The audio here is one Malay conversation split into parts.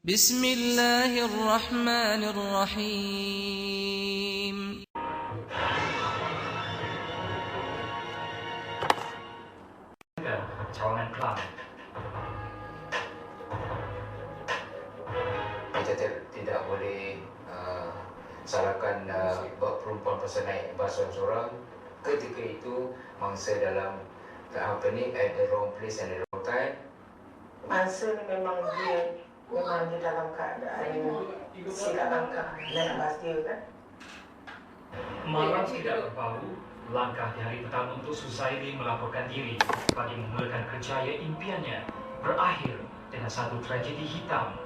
Bismillahirrahmanirrahim. Cawangan Kelang. Kita tidak boleh salahkan perempuan pasal naik bas seorang-seorang ketika itu mangsa dalam at the wrong place and the wrong time. Mangsa ni memang dia dalam keadaan silap langkah naik bas dia kan. Malam tidak berbau, langkah di hari pertama untuk Suzairi melaporkan diri bagi memulakan kerjaya impiannya berakhir dengan satu tragedi hitam.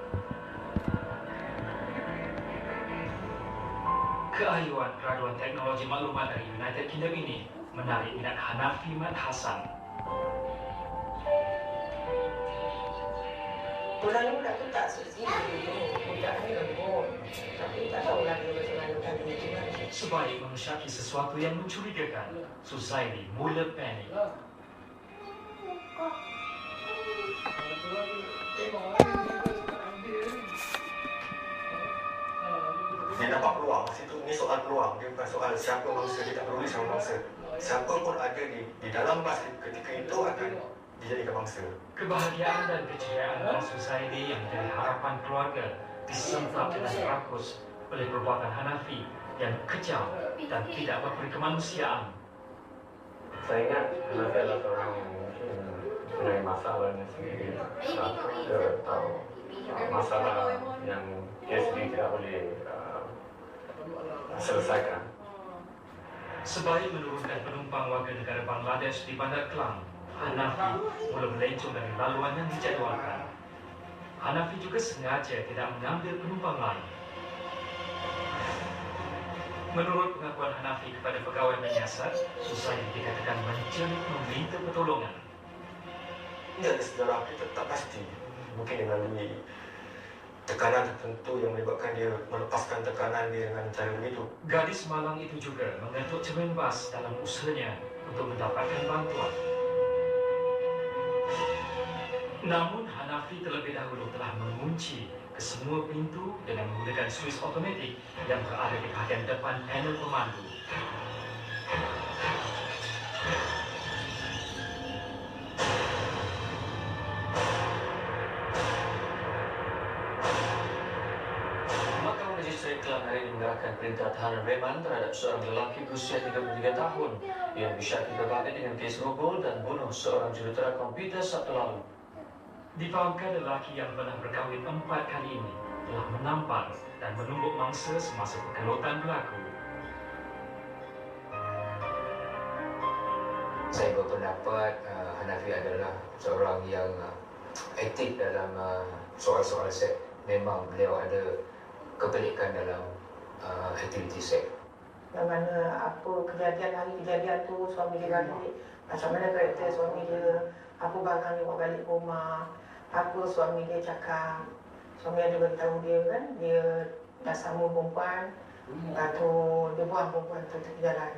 Keayuan graduan teknologi maklumat dari United Kingdom ini menarik minat Hanafi Mat Hassan. Bulan budak tu tak suci budak ni lembut, tapi tak tahu lagi macam mana kali ni. Sebaik mengesyaki sesuatu yang mencurigakan, Suzairi mula panik. Dia nampak peluang, situ ni soal peluang, dia bukan soal siapa mangsa, dia tak peduli sama mangsa. Siapa pun ada di dalam bas ketika itu akan dijadikan mangsa. Kebahagiaan dan keceriaan Suzairi yang menjadi harapan keluarga disentap dengan rakus oleh perbuatan Hanafi yang kejam dan tidak berperi kemanusiaan. Saya ingat Hanafi adalah seorang yang mempunyai masalahnya sendiri. Dia tahu masalah yang dia sendiri tidak boleh selesaikan. Sebaik menurunkan penumpang warga negara Bangladesh di Bandar Kelang, Hanafi mula melencong dari laluan yang dijadwalkan. Hanafi juga sengaja tidak mengambil penumpang lain. Menurut pengakuan Hanafi kepada pegawai menyiasat, Suzairi dikatakan menjerit meminta pertolongan. Dia ada sejarah, kita tak pasti. Mungkin dia melalui tekanan tertentu yang menyebabkan dia melepaskan tekanan dia dengan cara begitu. Gadis malang itu juga mengetuk cermin bas dalam usahanya untuk mendapatkan bantuan. Namun Hanafi terlebih dahulu telah mengunci kesemua pintu dengan menggunakan suis automatik yang berada di bahagian depan panel pemandu. Mahkamah Magistrate Kelang hari ini mengerahkan perintah tahanan reman terhadap seorang lelaki berusia 33 tahun yang disyaki terlibat dengan kes rogol dan bunuh seorang jurutera komputer Sabtu lalu. Difahamkan lelaki yang pernah berkahwin 4 kali ini telah menampar dan menumbuk mangsa semasa pergelutan berlaku. Saya berpendapat Hanafi adalah seorang yang aktif dalam soal-soal seks. Memang beliau ada kepelikan dalam aktiviti seks. Yang mana apa hari kejadian tu suami dia balik, macam mana karakter suami dia, apa barang dia bawa balik rumah, apa suami dia cakap. Suami ada beritahu dia kan, dia dah sama perempuan, lepas tu dia buang perempuan tu tepi jalan.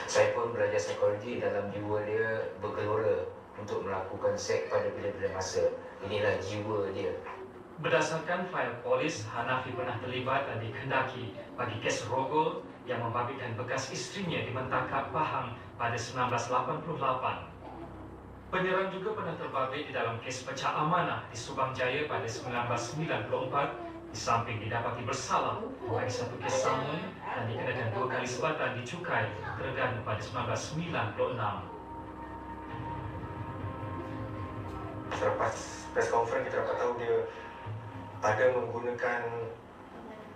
Saya pun belajar psikologi, dalam jiwa dia bergelora untuk melakukan seks pada bila-bila masa. Inilah jiwa dia. Berdasarkan fail polis, Hanafi pernah terlibat dan dikendaki bagi kes rogol yang membabitkan bekas isterinya di Mentakab Pahang pada 1988. Penyerang juga pernah terbabit di dalam kes pecah amanah di Subang Jaya pada 1994, di samping didapati bersalah bagi satu kes sama dan dikenakan 2 kali sebatan di cukai Terengganu pada 1996. Selepas press conference kita dapat tahu dia ada menggunakan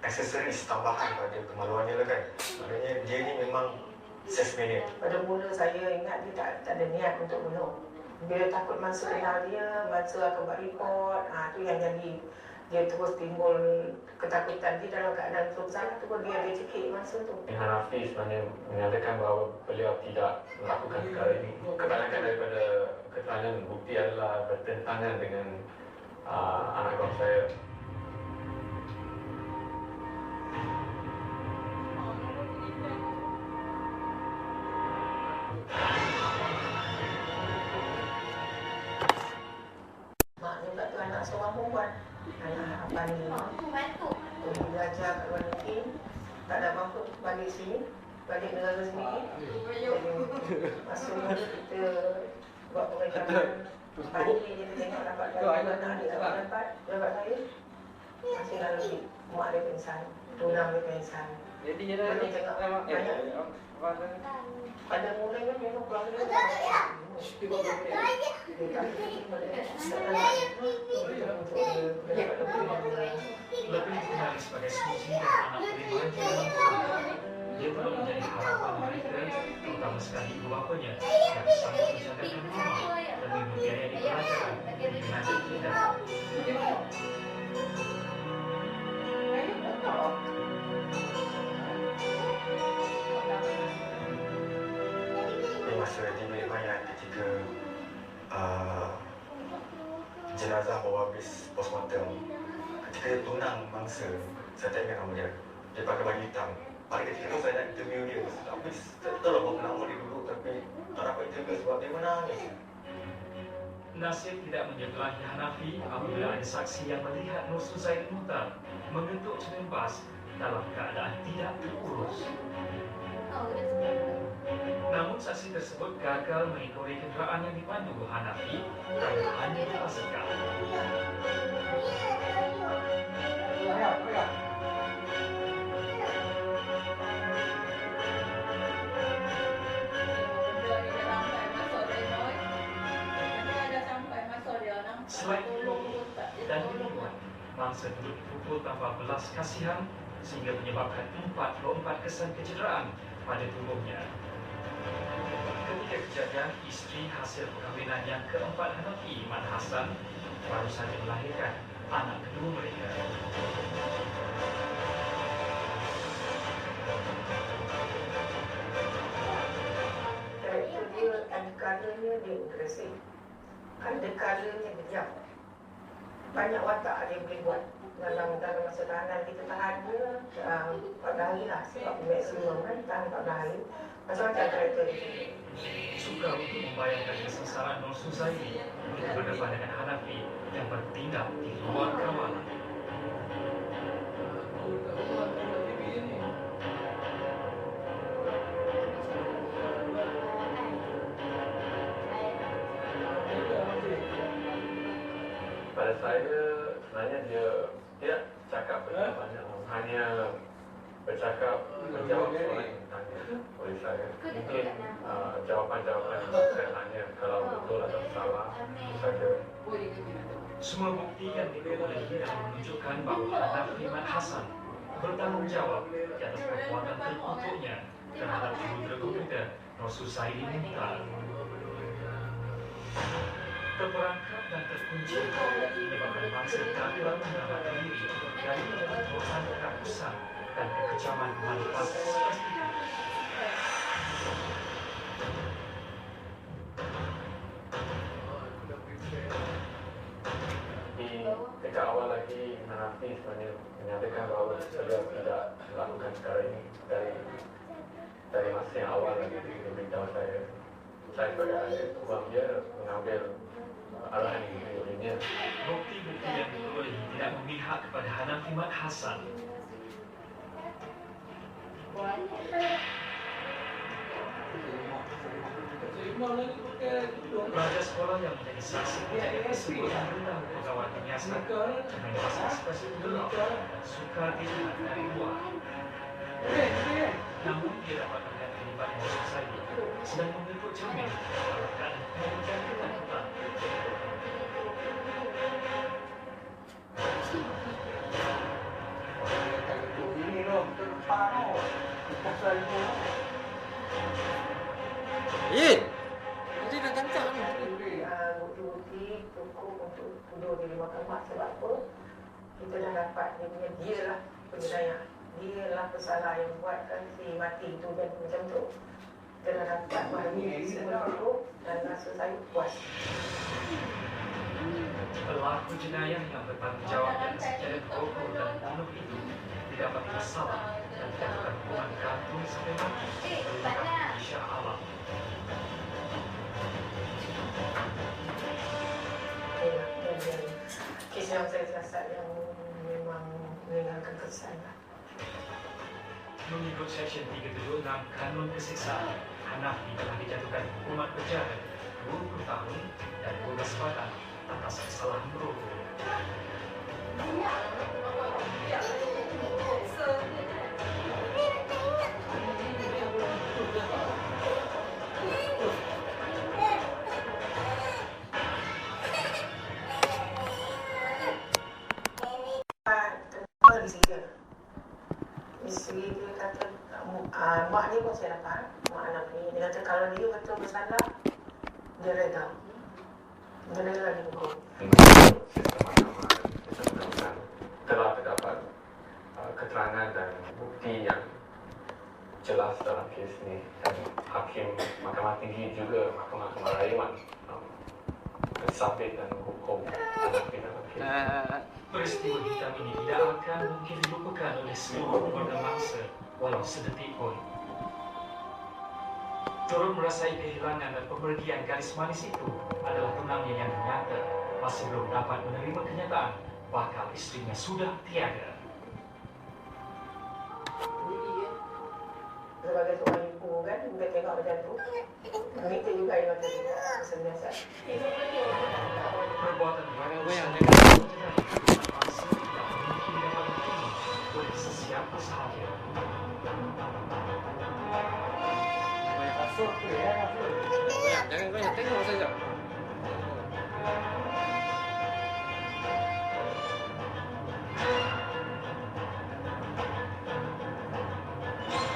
aksesoris tambahan pada kemaluannya lah kan. Maknanya dia ni memang sex maniac. Pada mula saya ingat dia tak ada niat untuk bunuh. Bila takut mangsa kenal dia, mangsa akan buat report, tu yang jadi dia terus timbul ketakutan. Dia dalam keadaan bersalah tu pun dia cekik mangsa tu. Hanafi sebenarnya menyatakan bahawa beliau tidak melakukan perkara ini. Kebanyakan daripada keterangan bukti adalah bertentangan dengan anak bangsa saya. Mak ni tak tu anak seorang perempuan. Anak abang Melayu. Pergi belajar kat luar negeri, tak ada mampu balik sini, balik negara sendiri. Jadi masa kita buat pengajaran pagi ni kita tengok dapat dari mana adik dapat jabat saya. Masih lalu mak dia pingsan, tunang dia pingsan. Jadi Boleh tengok banyak. Pada mulanya memang keluarga dia Lebih kembali sebagai suci dan anak beriman di dalam Tuhan. Dia perlu menjadi harapan mereka, terutama sekali ibu bapanya yang sanggup menjagakan rumah demi membiayai pelajaran di United Kingdom. Di masa di bilik mayat ketika jenazah bawa habis postmortem, ketika dia tunang mangsa, saya tak ingat nama dia. Dia pakai baju hitam. Pada ketika itu saya nak interview dia. Tapi saya tak tahu berapa nama dia dulu, tapi tak dapat interview sebab dia menangis. Nasib tidak menyebelahi Hanafi apabila ada saksi yang melihat Nur Suzairi Muhtar mengetuk cermin bas dalam keadaan tidak terurus. Namun saksi tersebut gagal mengikuti kenderaan yang dipandu Hanafi kerana hanya terpaksakan. Selain itu dan dibuat, mangsa turut dipukul tanpa belas kasihan sehingga menyebabkan 44 kesan kecederaan pada tubuhnya. Ketika kejadian, isteri hasil perkahwinan yang keempat Hanafi, Iman Hassan, baru saja melahirkan anak kedua mereka. Karakter dia ada kalanya dia agresif, ada kalanya kejam. Banyak watak dia boleh buat dalam masa tahanan. Kita tahan dia 14 hari lah, sebab maksimum kan tahan 14 hari. Macam-macam karakter dia. Sukar untuk membayangkan kesengsaraan Nur Suzairi berhadapan dengan Hanafi yang bertindak di luar kawalan. Pada saya sebenarnya dia tidak cakap banyak, hanya bercakap menjawab soalan yang ditanya oleh saya. Mungkin jawapan-jawapan saya tanya kalau betul atau salah itu saja. Semua bukti yang diperolehi dalam menunjukkan bahawa Hanafi Iman Hassan bertanggungjawab di atas perbuatan terkutuknya terhadap jurudera komputer Nur Suzairi Muhtar. Terperangkap dan terkunci menyebabkan bangsa gagal menyelamatkan diri dari kebentrokan kerakusan dan kekejaman manipulasi seperti itu. Di dekat awal lagi Hanafi sebenarnya menyatakan bahawa beliau tidak melakukan perkara ini dari masa yang awal lagi dia beritahu saya sebagai ahli hukum dia mengambil arahan ini. Bukti-bukti yang diperolehi tidak memihak kepada Hanafi Iman Hassan. Pelajar sekolah yang menjadi saksi kejadian tersebut memberitahu pegawai penyiasat dengan bahasa ekspresi gelap sukar dilihat dari luar. Namun dia dapat melihat terlibat Nur Suzairi sedang mengetuk cermin dalam keadaan menunjukkan ketakutan. Bukti-bukti cukup untuk tuduh di mahkamah. Sebab apa? Kita dah dapat dia lah penyayang, dia lah pesalah yang buatkan si mati tu dan macam tu. Kita dah dapat bagi semua cukup dan rasa saya puas. Pelaku jenayah yang bertanggungjawab atas kejadian pokok dan bunuh itu tidak bersalah dan dijatuhkan hukuman gantung sampai mati oleh Syah Alam. Kes yang saya siasat yang memang sana. Mengikut Seksyen 376 Kanun Keseksaan, Hanafi telah dijatuhkan hukuman penjara 20 tahun dan 12 bulan atas kesalahan merokok. Isteri dia kata, mak dia pun saya dapat, mak anak ni. Dia kata kalau dia betul bersalah, dia reda. Dia reda dihukum. Sistem mahkamah kita benar-benar telah terdapat keterangan dan bukti yang jelas dalam kes ini, dan Hakim Mahkamah Tinggi juga Mahkamah Kemarayaman mensabit dan menghukum Hanafi dalam kes. Peristiwa hitam ini tidak akan mungkin dilupakan oleh seluruh keluarga mangsa walau sedetik pun. Turut merasai kehilangan dan pemergian gadis manis itu adalah tunangnya yang nyata masih belum dapat menerima kenyataan bakal istrinya sudah tiada. Sebagai seorang ibu kan, dia tengok macam tu. Minta juga yang macam tu. Biasa. Perbuatan goyang dengan mangsa tidak mungkin dapat diterima oleh sesiapa sahaja. Jangan goyang, tengok saja.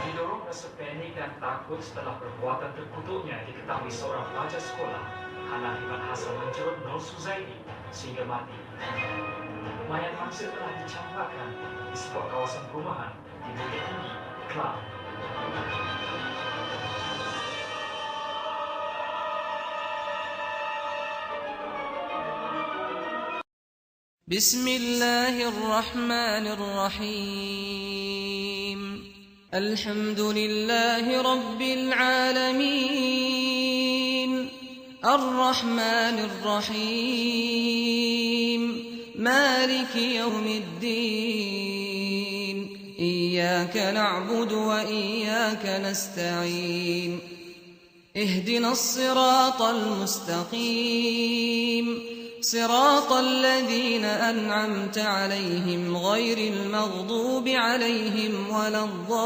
Didorong rasa panik dan takut setelah perbuatan terkutuknya diketahui seorang pelajar sekolah, Hanafi Mat Hasan menjerut Nur Suzaidi sehingga mati. Mayat mangsa telah dicampakkan di sebuah kawasan perumahan di Bukit Tinggi, Kelang. بسم الله الرحمن الرحيم الحمد لله رب العالمين الرحمن الرحيم مالك يوم الدين إياك نعبد وإياك نستعين اهدنا الصراط المستقيم صراط الذين أنعمت عليهم غير المغضوب عليهم ولا الضالين